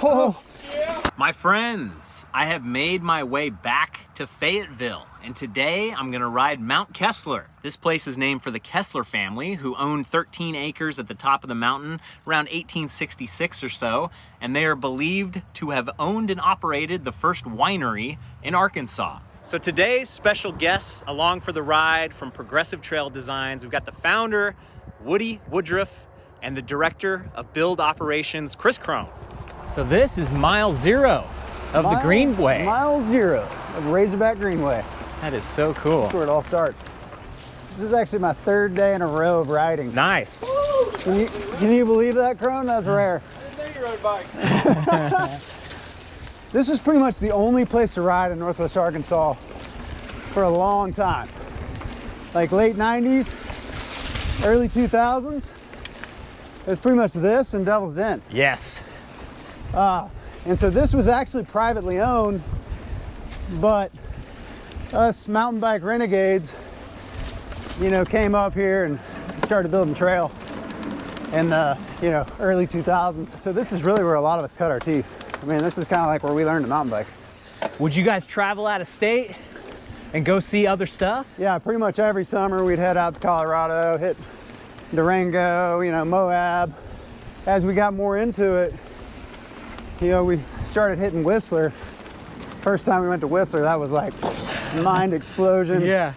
Oh. Yeah. My friends, I have made my way back to Fayetteville, and today I'm gonna ride Mount Kessler. This place is named for the Kessler family, who owned 13 acres at the top of the mountain around 1866 or so, and they are believed to have owned and operated the first winery in Arkansas. So today's special guests along for the ride from Progressive Trail Designs, we've got the founder, Woodruff, and the director of build operations, Chris Crone. So this is mile 0 of the Greenway. Mile 0 of Razorback Greenway. That is so cool. That's where it all starts. This is actually my 3rd day in a row of riding. Nice. Can you believe that, Crone? That's rare. I didn't know you rode a bike. This is pretty much the only place to ride in Northwest Arkansas for a long time. Like late 90s, early 2000s. It's pretty much this and Devil's Den. Yes. And so this was actually privately owned, but us mountain bike renegades, you know, came up here and started building trail in the, you know, early 2000s. So this is really where a lot of us cut our teeth. I mean, this is kind of like where we learned to mountain bike. Would you guys travel out of state and go see other stuff? Yeah, pretty much every summer we'd head out to Colorado, hit Durango, you know, Moab. As we got more into it, you know, we started hitting Whistler. First time we went to Whistler, that was like mind explosion. Yeah.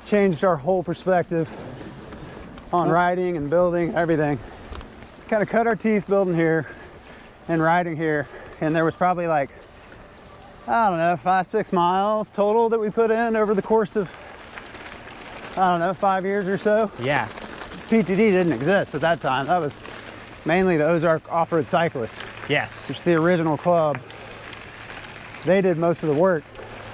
Changed our whole perspective on riding and building, everything. Kind of cut our teeth building here and riding here. And there was probably like, I don't know, 5-6 miles total that we put in over the course of, I don't know, 5 years or so. Yeah. PTD didn't exist at that time. That was mainly the Ozark Off-Road Cyclists. Yes. Which is the original club. They did most of the work.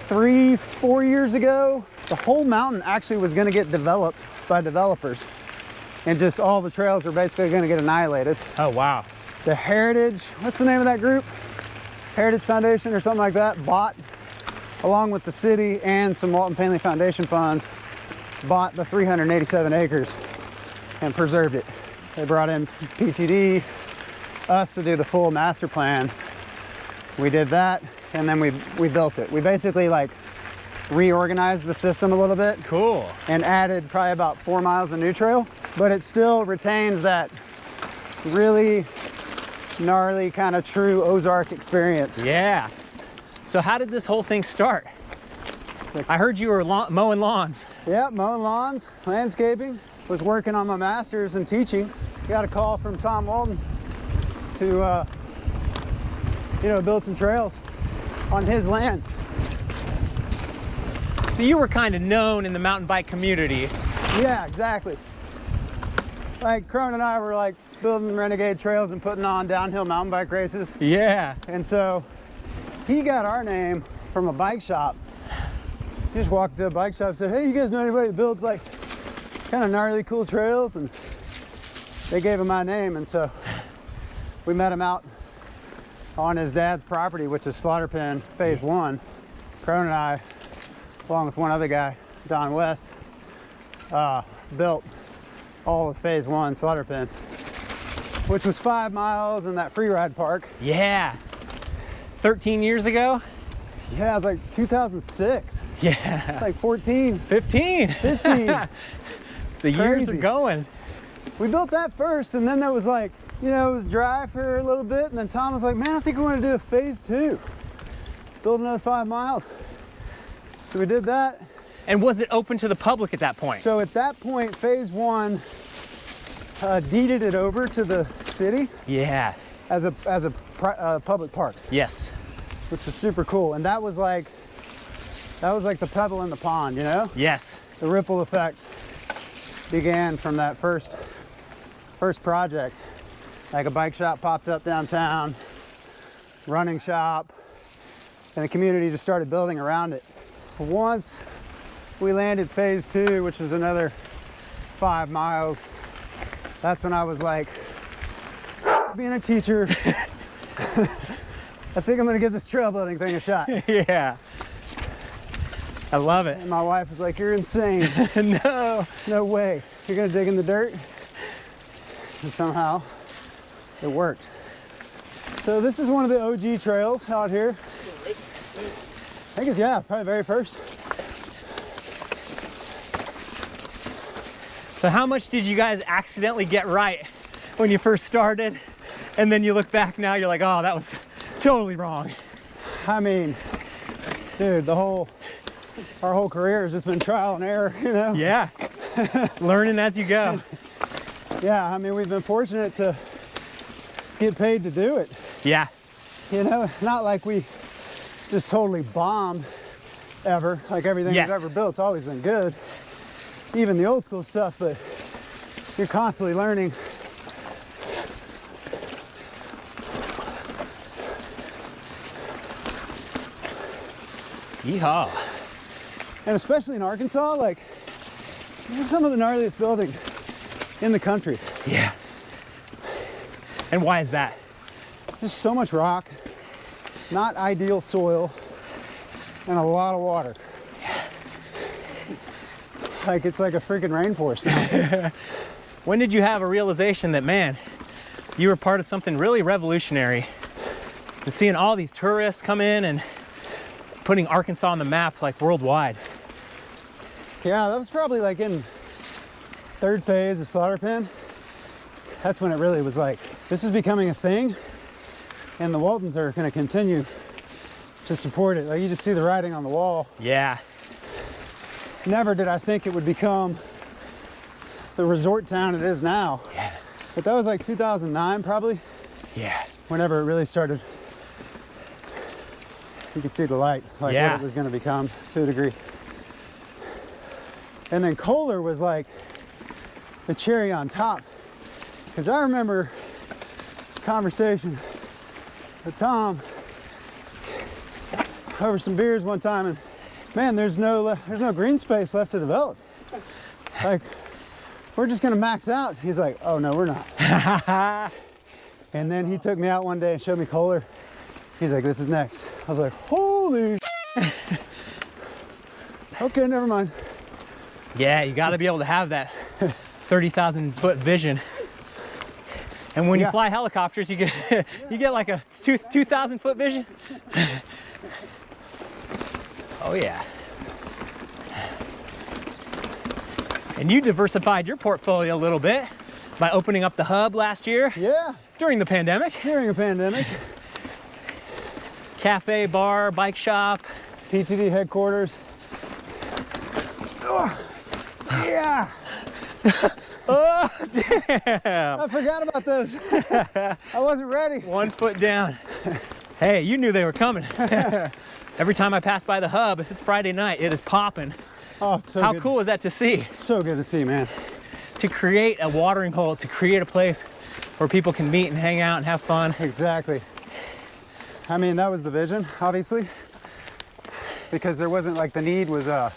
3-4 years ago, the whole mountain actually was going to get developed by developers. And just all the trails were basically going to get annihilated. Oh, wow. The Heritage, what's the name of that group? Heritage Foundation or something like that, bought, along with the city and some Walton Family Foundation funds, bought the 387 acres and preserved it. They brought in PTD, us to do the full master plan. We did that, and then we built it. We basically like reorganized the system a little bit. Cool. And added probably about 4 miles of new trail, but it still retains that really gnarly kind of true Ozark experience. Yeah. So how did this whole thing start? I heard you were mowing lawns. Yeah, mowing lawns, landscaping. Was working on my master's and teaching. Got a call from Tom Walton to, you know, build some trails on his land. So you were kind of known in the mountain bike community. Yeah, exactly. Like Crone and I were like building renegade trails and putting on downhill mountain bike races. Yeah. And so he got our name from a bike shop. He just walked to a bike shop and said, hey, you guys know anybody that builds like kind of gnarly cool trails? And they gave him my name, and so we met him out on his dad's property, which is Slaughter Pen Phase 1. Crone and I, along with one other guy, Don West, built all of Phase 1 Slaughter Pen, which was 5 miles in that free ride park. Yeah. 13 years ago? Yeah, it was like 2006. Yeah. Like 14. 15. 15. The years are going. We built that first, and then that was like, you know, it was dry for a little bit, and then Tom was like, man, I think we want to do a Phase 2. Build another 5 miles. So we did that. And was it open to the public at that point? So at that point, Phase 1 deeded it over to the city. Yeah. As a public park. Yes. Which was super cool. And that was like the pebble in the pond, you know? Yes. The ripple effect began from that first project. Like a bike shop popped up downtown, running shop, and the community just started building around it. Once we landed Phase 2, which was another 5 miles, that's when I was like, being a teacher, I think I'm gonna give this trail building thing a shot. Yeah. I love it. And my wife was like, you're insane. No. No way. You're gonna dig in the dirt? And somehow it worked. So this is one of the OG trails out here. I think it's, yeah, probably very first. So how much did you guys accidentally get right when you first started? And then you look back now, you're like, oh, that was totally wrong. I mean, dude, our whole career has just been trial and error, you know? Yeah, learning as you go. Yeah, I mean, we've been fortunate to get paid to do it. Yeah, You know, not like we just totally bombed ever. Like everything Yes. we've ever built's always been good. Even the old school stuff, but you're constantly learning. yeehaw. And especially in Arkansas, like, this is some of the gnarliest building in the country. Yeah. And why is that? There's so much rock, not ideal soil, and a lot of water. Like, it's like a freaking rainforest now. When did you have a realization that, man, you were part of something really revolutionary? And seeing all these tourists come in and putting Arkansas on the map like worldwide. Yeah, that was probably like in third phase of Slaughter Pen. That's when it really was like, this is becoming a thing, and the Waltons are going to continue to support it. Like, you just see the writing on the wall. Yeah. Never did I think it would become the resort town it is now. Yeah. But that was like 2009 probably, Yeah. whenever it really started. You could see the light, like Yeah. what it was going to become to a degree. And then Kohler was like the cherry on top. Because I remember a conversation with Tom over some beers one time, and man, there's no green space left to develop. Like, we're just gonna max out. He's like, oh no, we're not. And then he took me out one day and showed me Kohler. He's like, this is next. I was like, holy okay, never mind. Yeah, you got to be able to have that 30,000 foot vision. And when you Yeah. fly helicopters, you get you get like a 2,000 foot vision. Oh yeah. And you diversified your portfolio a little bit by opening up the hub last year Yeah, during the pandemic. during a pandemic. Cafe, bar, bike shop. PTD headquarters. Ugh. Yeah, Oh, damn. I forgot about this. I wasn't ready. 1 foot down. Hey, you knew they were coming. Every time I pass by the hub, if it's Friday night, it is popping. Oh, it's so How good. cool is that to see? So good to see, man. To create a watering hole, to create a place where people can meet and hang out and have fun. Exactly. I mean, that was the vision, obviously, because there wasn't like the need was it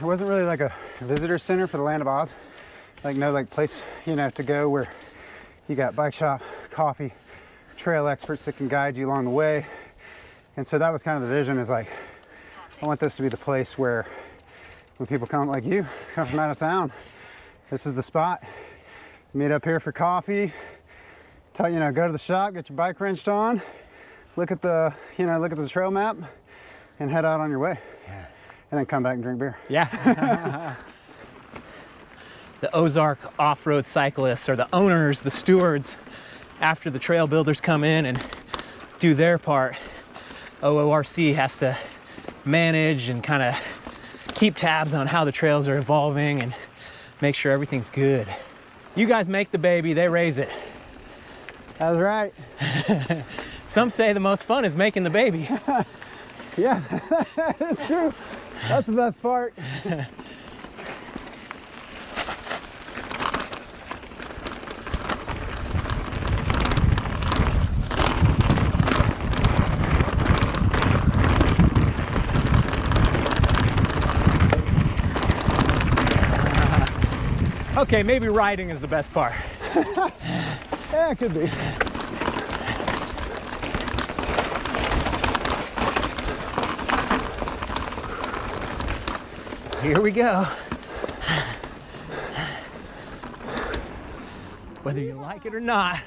wasn't really like a visitor center for the Land of Oz. Like no like place, you know, to go where you got bike shop, coffee, trail experts that can guide you along the way. And so that was kind of the vision, is like, I want this to be the place where when people come like you, come from out of town, this is the spot. Meet up here for coffee, you know, go to the shop, get your bike wrenched on, look at the trail map, and head out on your way. Yeah. And then come back and drink beer. Yeah. The Ozark off-road cyclists are the owners, the stewards, after the trail builders come in and do their part. OORC has to manage and kind of keep tabs on how the trails are evolving and make sure everything's good. You guys make the baby, they raise it. That's right. Some say the most fun is making the baby. Yeah, that's true. That's the best part. Okay, maybe riding is the best part. Yeah, it could be. Here we go. Whether you like it or not.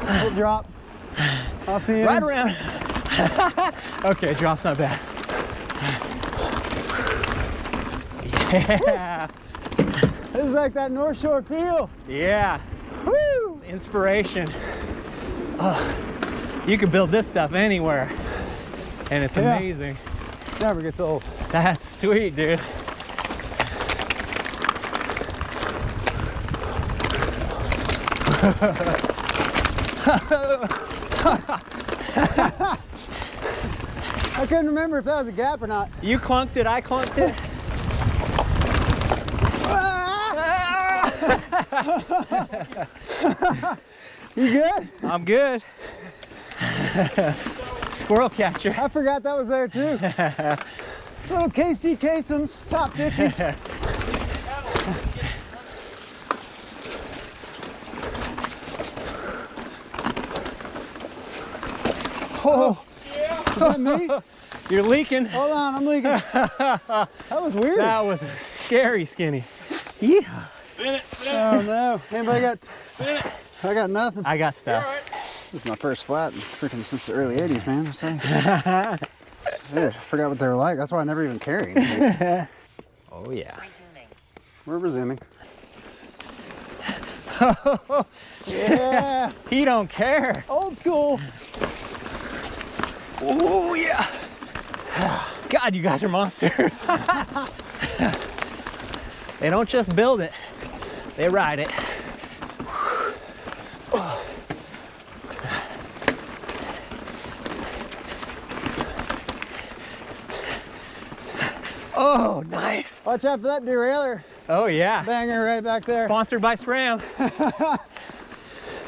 Little drop. Off the end. Right around. Okay, drop's not bad. Yeah. This is like that North Shore feel. Yeah. Woo! Inspiration. Oh, you can build this stuff anywhere, and it's Yeah. amazing. Never gets old. That's sweet, dude. I couldn't remember if that was a gap or not. You clunked it, I clunked it. You good? I'm good. Squirrel catcher. I forgot that was there too. Little KC Kasem's top 50. Oh, is that me? You're leaking. Hold on, I'm leaking. That was weird. That was scary skinny. Yeah. Oh no. Anybody got? I got nothing. I got stuff. This is my first flat freaking since the early 80s, man. I'm saying. Shit, I forgot what they were like. That's why I never even carried. Oh yeah. We're resuming. Yeah. He don't care. Old school. Oh yeah. God, you guys are monsters. They don't just build it, they ride it. Oh, nice. Watch out for that derailleur. Oh yeah. Banger right back there. Sponsored by SRAM.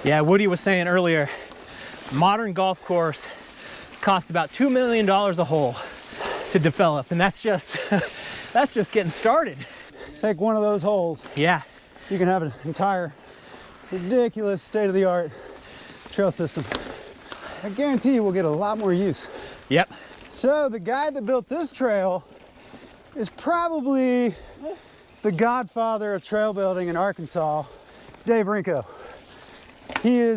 Yeah, Woody was saying earlier, modern golf course costs about $2 million a hole to develop, and that's just that's just getting started. Take one of those holes. Yeah. You can have an entire ridiculous state-of-the-art trail system. I guarantee you we'll get a lot more use. Yep. So the guy that built this trail is probably the godfather of trail building in Arkansas, Dave Rinko. He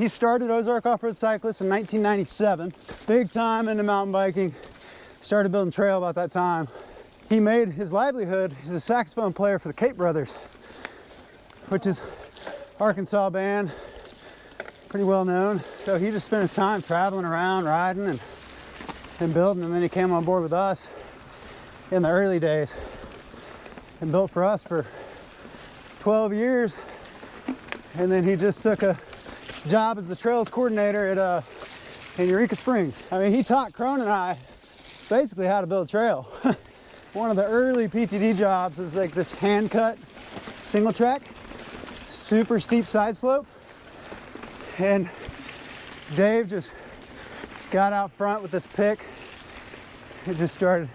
started Ozark Off-Road Cyclists in 1997. Big time into mountain biking. Started building trail about that time. He made his livelihood, he's a saxophone player for the Cape Brothers, which is Arkansas band, pretty well known. So he just spent his time traveling around, riding and building, and then he came on board with us in the early days and built for us for 12 years. And then he just took a job as the trails coordinator at in Eureka Springs. I mean, he taught Crone and I basically how to build a trail. One of the early PTD jobs was like this hand cut single track, super steep side slope. And Dave just got out front with this pick and just started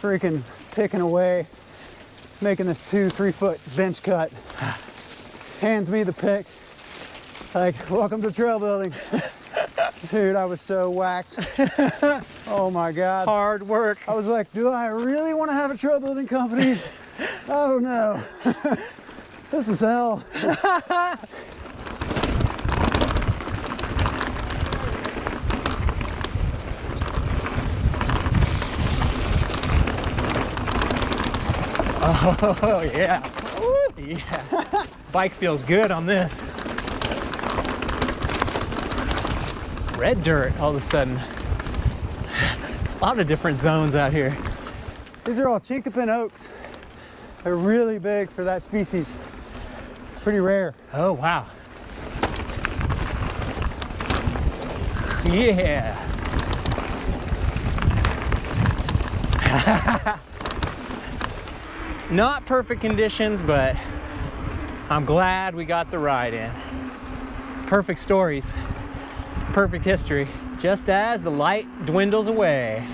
freaking picking away, making this 2-3 foot bench cut. Hands me the pick, like, welcome to trail building. Dude, I was so waxed. Oh my God. Hard work. I was like, do I really want to have a trail building company? I don't know. This is hell. Oh yeah. Yeah. Bike feels good on this. Red dirt all of a sudden. A lot of different zones out here. These are all chinkapin oaks. They're really big for that species. Pretty rare. Oh wow. Yeah. Not perfect conditions, but I'm glad we got the ride in. Perfect stories, perfect history, just as the light dwindles away.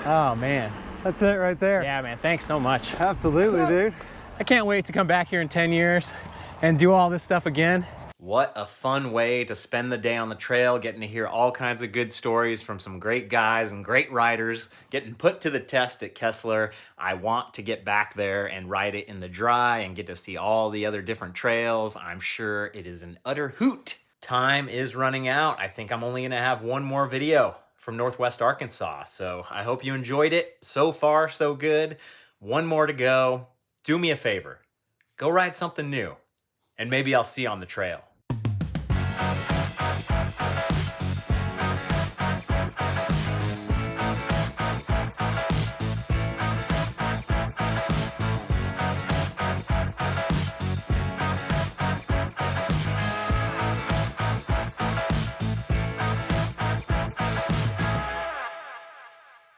Oh man. That's it right there. Yeah, man, thanks so much. Absolutely, dude. I can't wait to come back here in 10 years and do all this stuff again. What a fun way to spend the day on the trail, getting to hear all kinds of good stories from some great guys and great riders, getting put to the test at Kessler. I want to get back there and ride it in the dry and get to see all the other different trails. I'm sure it is an utter hoot. time is running out. I think I'm only gonna have one more video from Northwest Arkansas. So I hope you enjoyed it. So far, so good. One more to go. Do me a favor. Go ride something new, and maybe I'll see you on the trail.